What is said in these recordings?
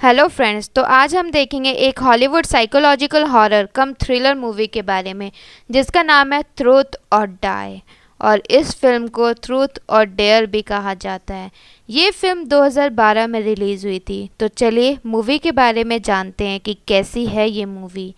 Hello friends, तो आज हम देखेंगे एक हॉलीवुड साइकोलॉजिकल हॉरर कम थ्रिलर मूवी के बारे में जिसका नाम है ट्रूथ और डाई। और इस फिल्म को ट्रूथ और डेयर भी कहा जाता है। ये फिल्म 2012 में रिलीज़ हुई थी। तो चलिए मूवी के बारे में जानते हैं कि कैसी है ये मूवी।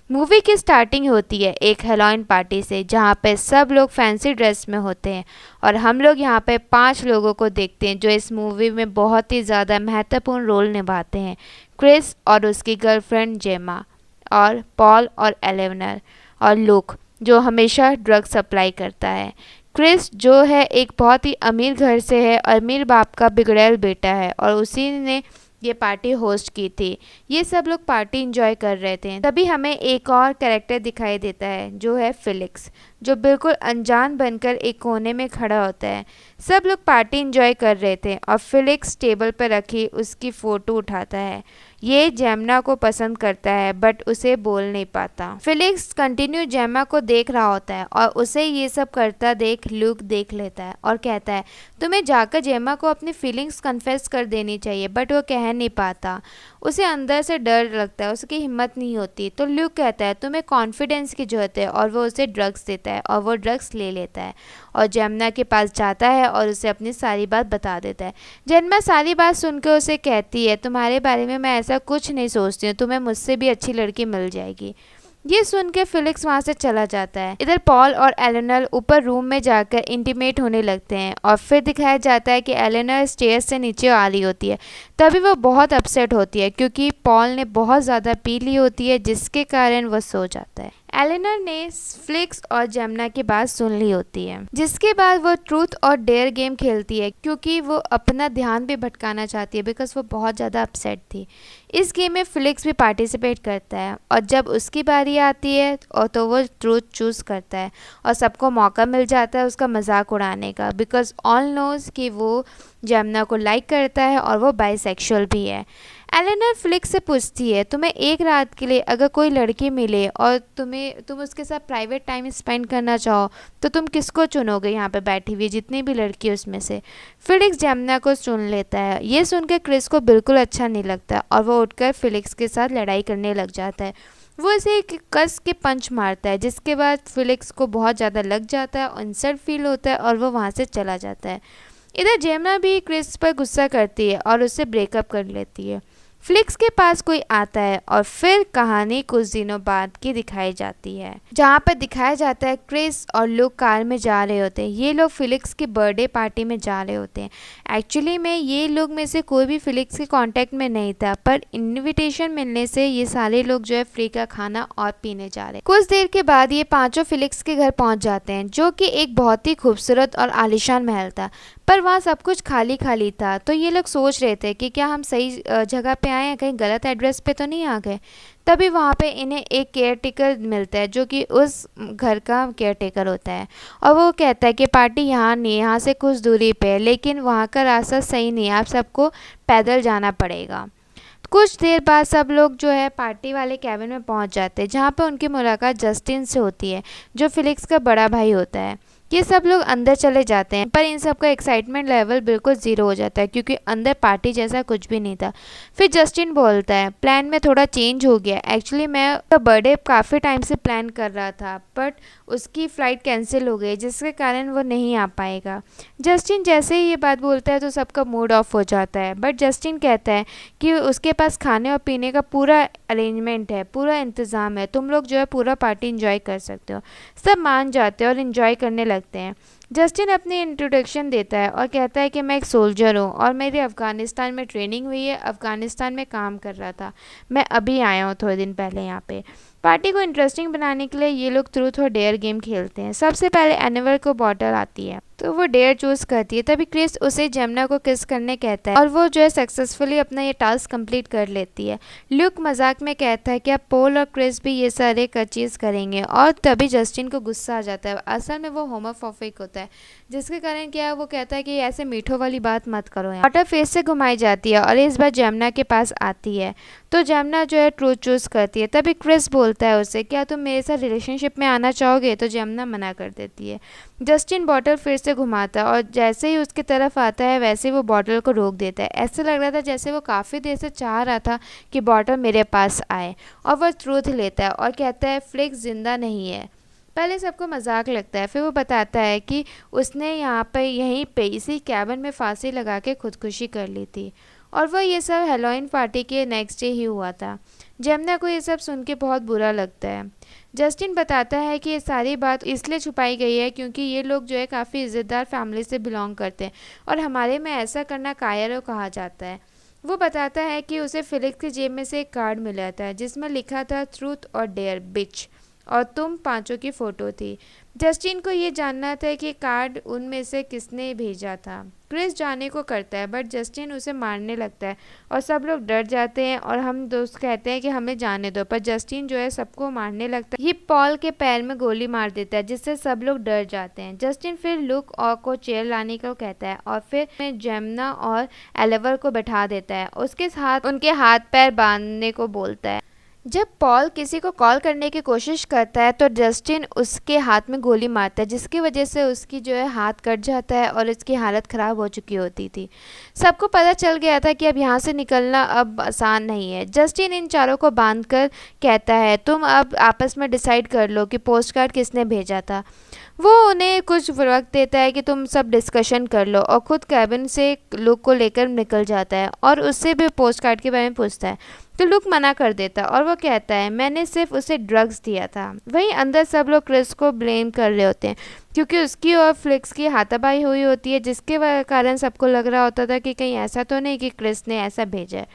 मूवी की स्टार्टिंग होती है एक हेलोइन पार्टी से, जहाँ पे सब लोग फैंसी ड्रेस में होते हैं और हम लोग यहाँ पे 5 लोगों को देखते हैं जो इस मूवी में बहुत ही ज़्यादा महत्वपूर्ण रोल निभाते हैं। क्रिस और उसकी गर्लफ्रेंड जेमा, और पॉल और एलेनर, और लुक जो हमेशा ड्रग सप्लाई करता है। क्रिस जो है एक बहुत ही अमीर घर से है, अमीर बाप का बिगड़ैल बेटा है, और उसी ने ये पार्टी होस्ट की थी। ये सब लोग पार्टी एंजॉय कर रहे थे, तभी हमें एक और कैरेक्टर दिखाई देता है जो है फिलिक्स, जो बिल्कुल अनजान बनकर एक कोने में खड़ा होता है। सब लोग पार्टी एंजॉय कर रहे थे और फिलिक्स टेबल पर रखी उसकी फ़ोटो उठाता है। ये जेमना को पसंद करता है बट उसे बोल नहीं पाता। फिलिक्स कंटिन्यू जेमा को देख रहा होता है और उसे ये सब करता देख ल्यूक देख लेता है और कहता है तुम्हें जाकर जेमा को अपनी फीलिंग्स कन्फेस कर देनी चाहिए, बट वो कह नहीं पाता। उसे अंदर से डर लगता है, उसकी हिम्मत नहीं होती। तो ल्यूक कहता है तुम्हें कॉन्फिडेंस की जरूरत है, और वो उसे ड्रग्स देता है और वो ड्रग्स ले लेता है और जेमना के पास जाता है और उसे अपनी सारी बात बता देता है। जेमना सारी बात सुनकर उसे कहती है तुम्हारे बारे में मैं ऐसा कुछ नहीं सोचती हूँ, तुम्हें मुझसे भी अच्छी लड़की मिल जाएगी। ये सुन के फिलिक्स वहाँ से चला जाता है। इधर पॉल और एलेनर ऊपर रूम में जाकर इंटीमेट होने लगते हैं और फिर दिखाया जाता है कि एलेनर स्टेयर्स से नीचे आ रही होती है। तभी वो बहुत अपसेट होती है क्योंकि पॉल ने बहुत ज़्यादा पी ली होती है, जिसके कारण वो सो जाता है। एलेनर ने फ्लिक्स और जेमना की बात सुन ली होती है, जिसके बाद वो ट्रूथ और डेयर गेम खेलती है क्योंकि वो अपना ध्यान भी भटकाना चाहती है, बिकॉज वो बहुत ज़्यादा अपसेट थी। इस गेम में फ्लिक्स भी पार्टिसिपेट करता है और जब उसकी बारी आती है और तो वो ट्रूथ चूज़ करता है और सबको मौका मिल जाता है उसका मजाक उड़ाने का, बिकॉज ऑल नोज कि वो जेमना को लाइक करता है और वो बाइसेक्सुअल भी है। एलेनर फ्लिक्स से पूछती है तुम्हें एक रात के लिए अगर कोई लड़की मिले और तुम उसके साथ प्राइवेट टाइम स्पेंड करना चाहो तो तुम किसको चुनोगे यहाँ पे बैठी हुई जितनी भी लड़की उसमें से। फिलिक्स जेमना को चुन लेता है। ये सुनकर क्रिस को बिल्कुल अच्छा नहीं लगता और वो उठकर फिलिक्स के साथ लड़ाई करने लग जाता है। वो इसे एक कस के पंच मारता है, जिसके बाद फिलिक्स को बहुत ज़्यादा लग जाता है और इंसल्ट फील होता है और वो वहाँ से चला जाता है। इधर जेमना भी क्रिस पर गुस्सा करती है और उससे ब्रेकअप कर लेती है। फ्लिक्स के पास कोई आता है और फिर कहानी कुछ दिनों बाद की दिखाई जाती है, जहाँ पर दिखाया जाता है क्रिस और लुक कार में जा रहे होते हैं। ये लोग फिलिक्स की बर्थडे पार्टी में जा रहे होते हैं। एक्चुअली में ये लोग में से कोई भी फिलिक्स के कांटेक्ट में नहीं था, पर इनविटेशन मिलने से ये सारे लोग जो है फ्री का खाना और पीने जा रहे हैं। कुछ देर के बाद ये पांचों फिलिक्स के घर पहुंच जाते हैं, जो कि एक बहुत ही खूबसूरत और आलीशान महल था, पर वहाँ सब कुछ खाली खाली था। तो ये लोग सोच रहे थे कि क्या हम सही जगह पे आए हैं, कहीं गलत एड्रेस पे तो नहीं आ गए। तभी वहाँ पे इन्हें एक केयर टेकर मिलता है जो कि उस घर का केयर टेकर होता है, और वो कहता है कि पार्टी यहाँ नहीं, यहाँ से कुछ दूरी पे है, लेकिन वहाँ का रास्ता सही नहीं है, आप सबको पैदल जाना पड़ेगा। कुछ देर बाद सब लोग जो है पार्टी वाले कैबिन में पहुंच जाते हैं, जहाँ पे उनकी मुलाकात जस्टिन से होती है जो फिलिक्स का बड़ा भाई होता है। ये सब लोग अंदर चले जाते हैं, पर इन सब का एक्साइटमेंट लेवल बिल्कुल ज़ीरो हो जाता है क्योंकि अंदर पार्टी जैसा कुछ भी नहीं था। फिर जस्टिन बोलता है प्लान में थोड़ा चेंज हो गया, एक्चुअली मैं बर्थडे काफ़ी टाइम से प्लान कर रहा था, बट उसकी फ़्लाइट कैंसिल हो गई जिसके कारण वो नहीं आ पाएगा। जस्टिन जैसे ही ये बात बोलता है तो सबका मूड ऑफ हो जाता है, बट जस्टिन कहता है कि उसके पास खाने और पीने का पूरा अरेंजमेंट है, पूरा इंतज़ाम है, तुम लोग जो है पूरा पार्टी इंजॉय कर सकते हो। सब मान जाते हैं और इंजॉय करने लगते हैं। जस्टिन अपनी इंट्रोडक्शन देता है और कहता है कि मैं एक सोल्जर हूँ और मेरी अफ़गानिस्तान में ट्रेनिंग हुई है, अफ़गानिस्तान में काम कर रहा था, मैं अभी आया हूँ थोड़े दिन पहले यहाँ पे। पार्टी को इंटरेस्टिंग बनाने के लिए ये लोग ट्रूथ और डेयर गेम खेलते हैं। सबसे पहले एनिवर को बॉटल आती है तो वो डेयर चूज करती है। तभी क्रिस उसे जेमना को किस करने कहता है और वो जो है सक्सेसफुली अपना ये टास्क कंप्लीट कर लेती है। ल्यूक मजाक में कहता है कि अब पोल और क्रिस भी ये सारे चीज़ करेंगे, और तभी जस्टिन को गुस्सा आ जाता है। असल में वो होमोफोबिक होता होता है, जिसके कारण क्या है वो कहता है कि ऐसे मीठों वाली बात मत करो। बॉटल फिर से घुमाई जाती है और इस बार जमुना के पास आती है, तो जमुना जो है ट्रूथ चूज करती है। तभी क्रिस बोलता है उसे, क्या तुम मेरे साथ रिलेशनशिप में आना चाहोगे? तो जमुना मना कर देती है। जस्टिन बॉटल फिर से घुमाता है और जैसे ही उसकी तरफ आता है वैसे ही वो बॉटल को रोक देता है। ऐसा लग रहा था जैसे वो काफ़ी देर से चाह रहा था कि बॉटल मेरे पास आए, और वह ट्रूथ लेता है और कहता है फ्लिक्स जिंदा नहीं है। पहले सबको मजाक लगता है, फिर वो बताता है कि उसने यहाँ पे यहीं पे इसी कैबिन में फांसी लगा के खुदकुशी कर ली थी, और वह ये सब हेलोइन पार्टी के नेक्स्ट डे ही हुआ था। जमुना को ये सब सुन के बहुत बुरा लगता है। जस्टिन बताता है कि ये सारी बात इसलिए छुपाई गई है क्योंकि ये लोग जो है काफ़ी इज़्ज़तदार फैमिली से बिलोंग करते हैं और हमारे में ऐसा करना कायर कहा जाता है। वो बताता है कि उसे फिलिक्स की जेब में से एक कार्ड मिला था जिसमें लिखा था ट्रूथ और डेयर बिच, और तुम पांचों की फ़ोटो थी। जस्टिन को ये जानना था कि कार्ड उनमें से किसने भेजा था। क्रिस जाने को करता है बट जस्टिन उसे मारने लगता है और सब लोग डर जाते हैं और हम दोस्त कहते हैं कि हमें जाने दो, पर जस्टिन जो है सबको मारने लगता है। ये पॉल के पैर में गोली मार देता है जिससे सब लोग डर जाते हैं। जस्टिन फिर लुक और को चेयर लाने को कहता है और फिर जमुना और एलिवर को बैठा देता है, उसके साथ उनके हाथ पैर बांधने को बोलता है। जब पॉल किसी को कॉल करने की कोशिश करता है तो जस्टिन उसके हाथ में गोली मारता है, जिसकी वजह से उसकी जो है हाथ कट जाता है और उसकी हालत ख़राब हो चुकी होती थी। सबको पता चल गया था कि अब यहाँ से निकलना अब आसान नहीं है। जस्टिन इन चारों को बांधकर कहता है तुम अब आपस में डिसाइड कर लो कि पोस्ट कार्ड किसने भेजा था। वो उन्हें कुछ वक्त देता है कि तुम सब डिस्कशन कर लो, और खुद कैबिन से लुक को लेकर निकल जाता है और उससे भी पोस्ट कार्ड के बारे में पूछता है, तो लुक मना कर देता है और वो कहता है मैंने सिर्फ उसे ड्रग्स दिया था। वहीं अंदर सब लोग क्रिस को ब्लेम कर रहे होते हैं क्योंकि उसकी और फ्लिक्स की हाथापाई हुई होती है, जिसके कारण सबको लग रहा होता था कि कहीं ऐसा तो नहीं कि क्रिस ने ऐसा भेजा है।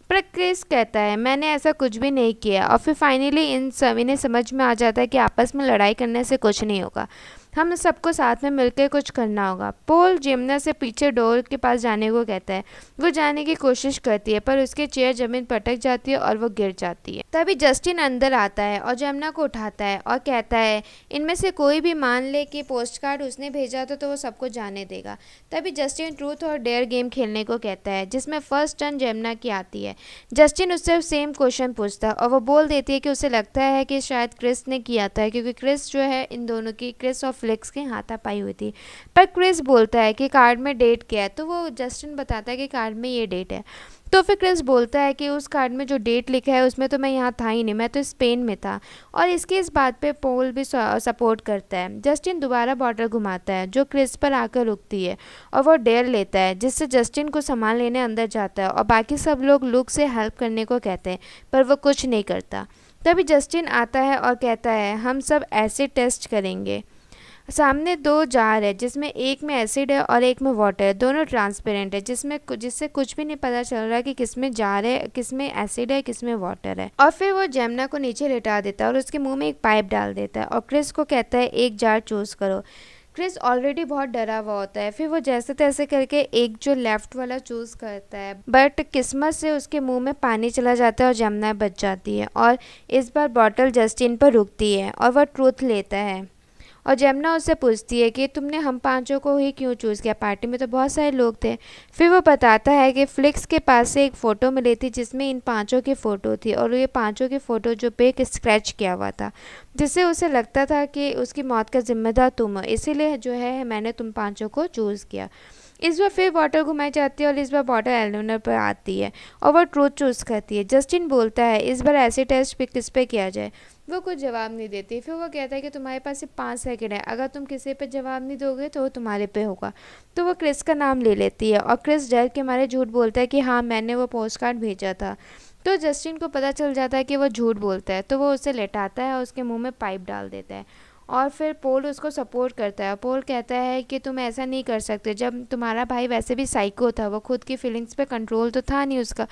पर क्रिस कहता है मैंने ऐसा कुछ भी नहीं किया, और फिर फाइनली इन सभी ने समझ में आ जाता है कि आपस में लड़ाई करने से कुछ नहीं होगा, हम सबको साथ में मिलकर कुछ करना होगा। पोल जमुना से पीछे डोर के पास जाने को कहता है। वो जाने की कोशिश करती है पर उसकी चेयर जमीन पर अटक जाती है और वो गिर जाती है। तभी जस्टिन अंदर आता है और जमुना को उठाता है और कहता है इनमें से कोई भी मान ले कि पोस्ट कार्ड उसने भेजा था तो वो सबको जाने देगा। तभी जस्टिन ट्रूथ और डेयर गेम खेलने को कहता है जिसमें फर्स्ट टर्न जमुना की आती है। जस्टिन उससे सेम क्वेश्चन पूछता है और वो बोल देती है कि उसे लगता है कि शायद क्रिस ने किया था, क्योंकि क्रिस जो है इन दोनों की, क्रिस और फ्लिक्स के हाथापाई हुई थी। पर क्रिस बोलता है कि कार्ड में डेट क्या है, तो वो जस्टिन बताता है कि कार्ड में ये डेट है। तो फिर क्रिस बोलता है कि उस कार्ड में जो डेट लिखा है उसमें तो मैं यहाँ था ही नहीं, मैं तो स्पेन में था, और इसकी इस बात पे पोल भी सपोर्ट करता है। जस्टिन दोबारा बॉटल घुमाता है जो क्रिस पर आकर रुकती है और वो डेयर लेता है, जिससे जस्टिन को सामान लेने अंदर जाता है और बाकी सब लोग लुक से हेल्प करने को कहते हैं पर वो कुछ नहीं करता। तभी जस्टिन आता है और कहता है हम सब एसिड टेस्ट करेंगे। सामने दो जार है जिसमें एक में एसिड है और एक में वाटर है, दोनों ट्रांसपेरेंट है जिससे कुछ भी नहीं पता चल रहा कि किसमें जार है, किसमें एसिड है, किसमें वाटर है। और फिर वो जमुना को नीचे लेटा देता है और उसके मुंह में एक पाइप डाल देता है और क्रिस को कहता है एक जार चूज करो। क्रिस ऑलरेडी बहुत डरा हुआ होता है, फिर वो जैसे तैसे करके एक जो लेफ्ट वाला चूज करता है, बट किस्मत से उसके मुंह में पानी चला जाता है और जमुना बच जाती है, और इस बार बॉटल जस्टिन पर रुकती है और वह ट्रूथ लेता है। और जमुना उससे पूछती है कि तुमने हम पांचों को ही क्यों चूज़ किया, पार्टी में तो बहुत सारे लोग थे। फिर वो बताता है कि फ्लिक्स के पास से एक फ़ोटो मिली थी जिसमें इन पांचों की फ़ोटो थी, और ये पांचों की फ़ोटो जो पे एक स्क्रैच किया हुआ था, जिससे उसे लगता था कि उसकी मौत का जिम्मेदार तुम हो, इसीलिए जो है मैंने तुम पांचों को चूज़ किया। इस बार फिर बॉटल घुमाई जाती है और इस बार बॉटल एलिनोर पर आती है और वह ट्रूथ चूज़ करती है। जस्टिन बोलता है इस बार ऐसे टेस्ट पे किस पे किया जाए। वो कुछ जवाब नहीं देती। फिर वो कहता है कि तुम्हारे पास सिर्फ 5 सेकंड है, अगर तुम किसी पे जवाब नहीं दोगे तो वो तुम्हारे पे होगा। तो वो क्रिस का नाम ले लेती है और क्रिस डर के मारे झूठ बोलता है कि हाँ मैंने वो पोस्ट कार्ड भेजा था। तो जस्टिन को पता चल जाता है कि वो झूठ बोलता है, तो वो उसे लेटाता है और उसके मुँह में पाइप डाल देता है। और फिर पोल उसको सपोर्ट करता है। पोल कहता है कि तुम ऐसा नहीं कर सकते, जब तुम्हारा भाई वैसे भी साइको था, वो खुद की फीलिंग्स पे कंट्रोल तो था नहीं उसका,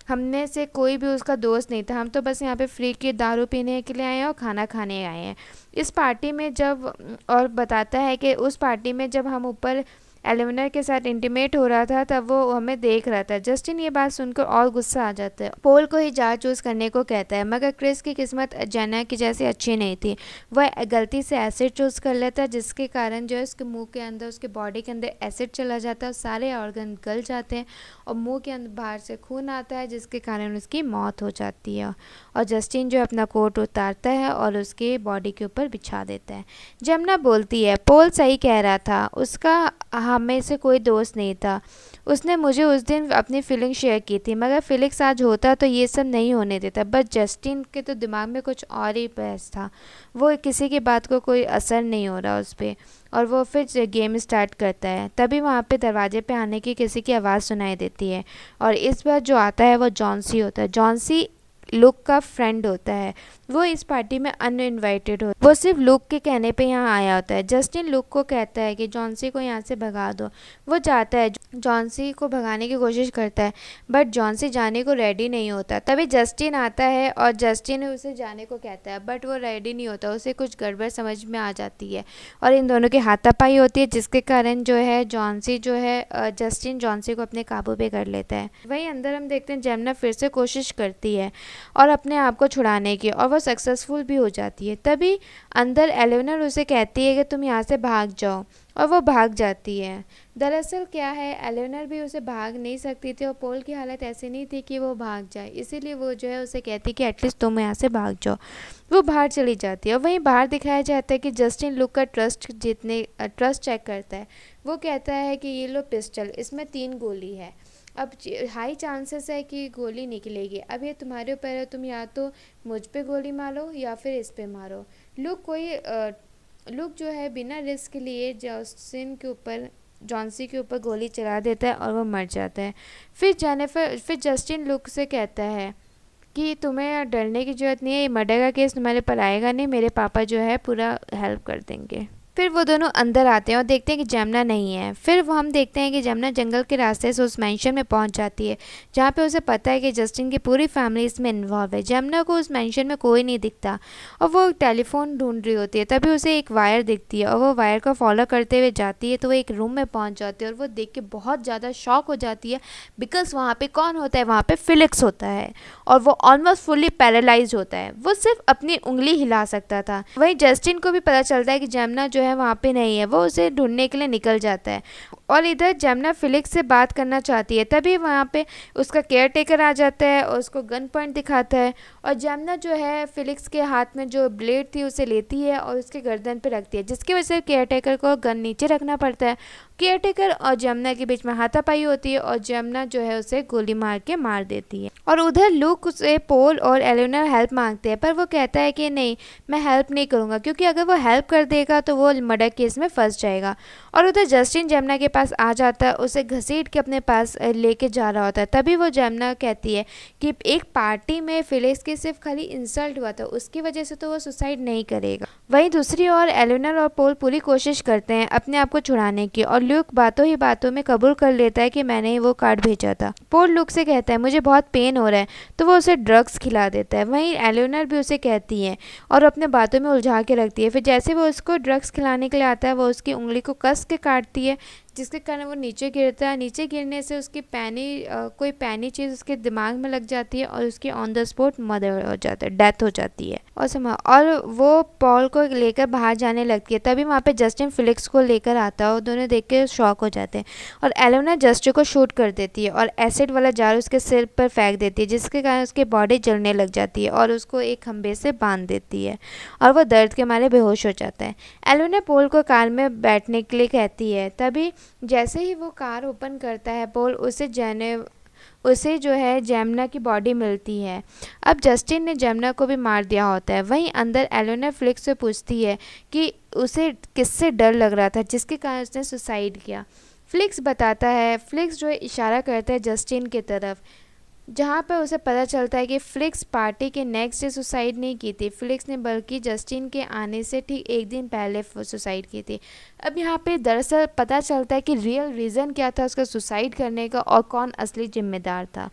हमने से कोई भी उसका दोस्त नहीं था, हम तो बस यहाँ पे फ्री की दारू पीने के लिए आए हैं और खाना खाने आए हैं। इस पार्टी में जब, और बताता है कि उस पार्टी में जब हम ऊपर एलिमिनर के साथ इंटीमेट हो रहा था तब वो हमें देख रहा था। जस्टिन ये बात सुनकर और गुस्सा आ जाता है, पोल को ही जहाँ चूज करने को कहता है, मगर क्रिस की किस्मत जेना की जैसी अच्छी नहीं थी। वह गलती से एसिड चूज कर लेता, जिसके कारण जो है उसके मुंह के अंदर, उसके बॉडी के अंदर एसिड चला जाता है, सारे ऑर्गन गल जाते हैं और मुंह के अंदर बाहर से खून आता है, जिसके कारण उसकी मौत हो जाती है। और जस्टिन जो अपना कोट उतारता है और उसके बॉडी के ऊपर बिछा देता है। जमुना बोलती है, पोल सही कह रहा था, उसका हमें से कोई दोस्त नहीं था। उसने मुझे उस दिन अपनी फीलिंग शेयर की थी, मगर फिलिक्स आज होता तो ये सब नहीं होने देता। बस जस्टिन के तो दिमाग में कुछ और ही बहस था, वो किसी की बात को कोई असर नहीं हो रहा उस पर, और वो फिर गेम स्टार्ट करता है। तभी वहाँ पे दरवाजे पे आने की किसी की आवाज़ सुनाई देती है, और इस बार जो आता है वो जॉन्सी होता है। जॉन्सी लुक का फ्रेंड होता है, वो इस पार्टी में अनइनवाइटेड हो, वो सिर्फ लुक के कहने पे यहाँ आया होता है। जस्टिन लुक को कहता है कि जॉन्सी को यहाँ से भगा दो। वो जाता है, जॉन्सी को भगाने की कोशिश करता है, बट जॉन्सी जाने को रेडी नहीं होता। तभी जस्टिन आता है और जस्टिन उसे जाने को कहता है, बट वो रेडी नहीं होता, उसे कुछ गड़बड़ समझ में आ जाती है और इन दोनों की हाथापाई होती है, जिसके कारण जो है जॉन्सी जो है जस्टिन जॉन्सी को अपने काबू पे कर लेता है। वहीं अंदर हम देखते हैं जमुना फिर से कोशिश करती है और अपने आप को छुड़ाने की, और वो सक्सेसफुल भी हो जाती है। तभी अंदर एलिनर उसे कहती है कि तुम यहाँ से भाग जाओ, और वो भाग जाती है। दरअसल क्या है, एलिनर भी उसे भाग नहीं सकती थी और पोल की हालत ऐसी नहीं थी कि वो भाग जाए, इसीलिए वो जो है उसे कहती कि एटलीस्ट तुम यहाँ से भाग जाओ। वो बाहर चली जाती है और वहीं बाहर दिखाया जाता है कि जस्टिन लुक का ट्रस्ट चेक करता है। वो कहता है कि ये लो पिस्टल, इसमें 3 गोली है, अब हाई चांसेस है कि गोली निकलेगी, अब ये तुम्हारे ऊपर है, तुम या तो मुझ पे गोली मारो या फिर इस पे मारो। लुक जो है बिना रिस्क लिए जॉन्सी के ऊपर गोली चला देता है और वो मर जाता है। फिर जस्टिन लुक से कहता है कि तुम्हें डरने की ज़रूरत नहीं है, ये मर्डर का केस तुम्हारे पर आएगा नहीं, मेरे पापा जो है पूरा हेल्प कर देंगे। फिर वो दोनों अंदर आते हैं और देखते हैं कि जमुना नहीं है। फिर वो हम देखते हैं कि जमुना जंगल के रास्ते से उस मैंशन में पहुंच जाती है, जहाँ पे उसे पता है कि जस्टिन की पूरी फैमिली इसमें इन्वॉल्व है। जमुना को उस मैंशन में कोई नहीं दिखता और वो टेलीफोन ढूंढ रही होती है, तभी उसे एक वायर दिखती है और वो वायर को फॉलो करते हुए जाती है, तो वो एक रूम में पहुँच जाती है और वो देख के बहुत ज़्यादा शॉक हो जाती है, बिकॉज वहाँ पर कौन होता है, वहाँ पर फिलिक्स होता है और वो ऑलमोस्ट फुल्ली पैरालाइज होता है, वो सिर्फ अपनी उंगली हिला सकता था। वहीं जस्टिन को भी पता चलता है कि जमुना जो है वहाँ पे नहीं है, वो उसे ढूंढने के लिए निकल जाता है और इधर जमुना फिलिक्स से बात करना चाहती है। तभी वहाँ पे उसका केयर टेकर आ जाता है और उसको गन पॉइंट दिखाता है और जमुना जो है फिलिक्स के हाथ में जो ब्लेड थी उसे लेती है और उसके गर्दन पे रखती है, जिसकी वजह से केयर टेकर को गन नीचे रखना पड़ता है। केयर टेकर और जमुना के बीच में हाथापाई होती है और जमुना जो है उसे गोली मार के मार देती है। और उधर लुक से पोल और एलिनर हेल्प मांगते हैं, पर वो कहता है कि नहीं, मैं हेल्प नहीं करूँगा, क्योंकि अगर वो हेल्प कर देगा तो वो मर्डर केस में फंस जाएगा। और उधर जस्टिन जमुना के पास आ जाता है, उसे घसीट के अपने पास लेके जा रहा होता है। तभी वो जमुना कहती है कि एक पार्टी में फिलिक्स की सिर्फ खाली इंसल्ट हुआ था, उसकी वजह से तो वो सुसाइड नहीं करेगा। वहीं दूसरी ओर एलिनर और पोल पूरी कोशिश करते हैं अपने आप को छुड़ाने की और लुक बातों ही बातों में कबूल कर लेता है कि मैंने ही वो कार्ड भेजा था। पोल लुक से कहता है मुझे बहुत पेन हो रहा है, तो वो उसे ड्रग्स खिला देता है। वहीं एलिनर भी उसे कहती है और अपने बातों में उलझा के रखती है। फिर जैसे वो उसको ड्रग्स खिलाने के लिए आता है, वो उसकी उंगली को कस के काटती है, जिसके कारण वो नीचे गिरता है। नीचे गिरने से उसकी कोई पैनी चीज़ उसके दिमाग में लग जाती है और उसकी ऑन द स्पॉट मर्डर हो जाता है, डेथ हो जाती है। और वो पॉल को लेकर बाहर जाने लगती है। तभी वहाँ पे जस्टिन फिलिक्स को लेकर आता है और दोनों देख के शॉक हो जाते हैं और एलिनर जस्टिन को शूट कर देती है और एसिड वाला जार उसके सिर पर फेंक देती है, जिसके कारण उसकी बॉडी जलने लग जाती है और उसको एक खंभे से बांध देती है और वो दर्द के मारे बेहोश हो जाता है। एलिनर पोल को कार में बैठने के लिए कहती है। तभी जैसे ही वो कार ओपन करता है, पोल उसे जो है जमुना की बॉडी मिलती है। अब जस्टिन ने जमुना को भी मार दिया होता है। वहीं अंदर एलिनर फिलिक्स से पूछती है कि उसे किससे डर लग रहा था, जिसके कारण उसने सुसाइड किया। फिलिक्स बताता है, फिलिक्स जो है इशारा करता है जस्टिन की तरफ, जहाँ पर उसे पता चलता है कि फिलिक्स पार्टी के नेक्स्ट डे सुसाइड नहीं की थी फिलिक्स ने, बल्कि जस्टिन के आने से ठीक एक दिन पहले सुसाइड की थी। अब यहाँ पे दरअसल पता चलता है कि रियल रीज़न क्या था उसका सुसाइड करने का और कौन असली जिम्मेदार था।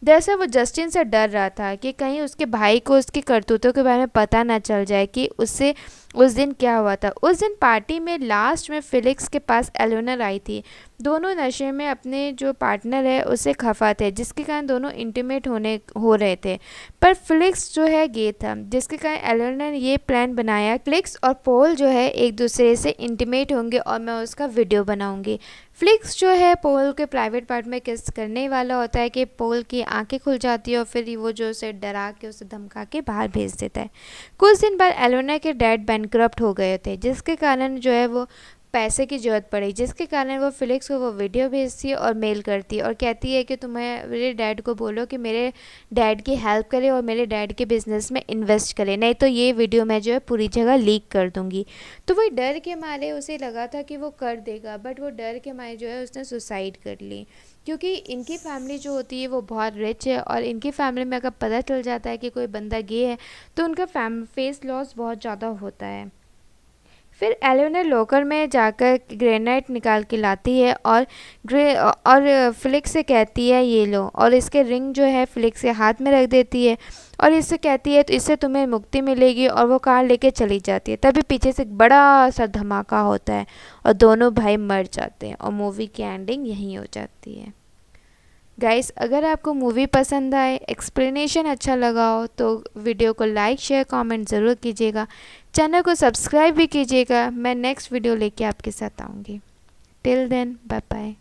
दरअसल वो जस्टिन से डर रहा था कि कहीं उसके भाई को उसकी करतूतों के बारे में पता ना चल जाए कि उससे उस दिन क्या हुआ था। उस दिन पार्टी में लास्ट में फिलिक्स के पास एलेनोर आई थी। दोनों नशे में अपने जो पार्टनर है उससे खफा थे, जिसके कारण दोनों इंटीमेट हो रहे थे। पर फिलिक्स जो है गे था, जिसके कारण एलेनोर ने ये प्लान बनाया, फिलिक्स और पॉल जो है एक दूसरे से इंटीमेट होंगे और मैं उसका वीडियो बनाऊंगी। फ्लिक्स जो है पॉल के प्राइवेट पार्ट में किस करने वाला होता है कि पॉल की आंखें खुल जाती है और फिर वो जो उसे डरा के उसे धमका के बाहर भेज देता है। कुछ दिन बाद एलोना के डैड बैंकक्रप्ट हो गए थे, जिसके कारण जो है वो पैसे की ज़रूरत पड़ी, जिसके कारण वो फिलिक्स को वो वीडियो भेजती है और मेल करती है और कहती है कि तुम्हें मेरे डैड को बोलो कि मेरे डैड की हेल्प करे और मेरे डैड के बिज़नेस में इन्वेस्ट करे, नहीं तो ये वीडियो मैं जो है पूरी जगह लीक कर दूंगी। तो वो डर के मारे उसे लगा था कि वो कर देगा, बट वो डर के मारे जो है उसने सुसाइड कर ली, क्योंकि इनकी फैमिली जो होती है वो बहुत रिच है और इनकी फैमिली में अगर पता चल जाता है कि कोई बंदा गे है तो उनका फेस लॉस बहुत ज़्यादा होता है। फिर एलेनोर लॉकर में जाकर ग्रेनाइट निकाल के लाती है और फिलिक्स से कहती है ये लो, और इसके रिंग जो है फिलिक्स के हाथ में रख देती है और इससे कहती है तो इससे तुम्हें मुक्ति मिलेगी, और वो कार लेके चली जाती है। तभी पीछे से एक बड़ा सा धमाका होता है और दोनों भाई मर जाते हैं और मूवी की एंडिंग यहीं हो जाती है। गाइस, अगर आपको मूवी पसंद आए, एक्सप्लेनेशन अच्छा लगा हो तो वीडियो को लाइक शेयर कमेंट ज़रूर कीजिएगा। चैनल को सब्सक्राइब भी कीजिएगा। मैं नेक्स्ट वीडियो लेके आपके साथ आऊँगी। Till then, bye bye.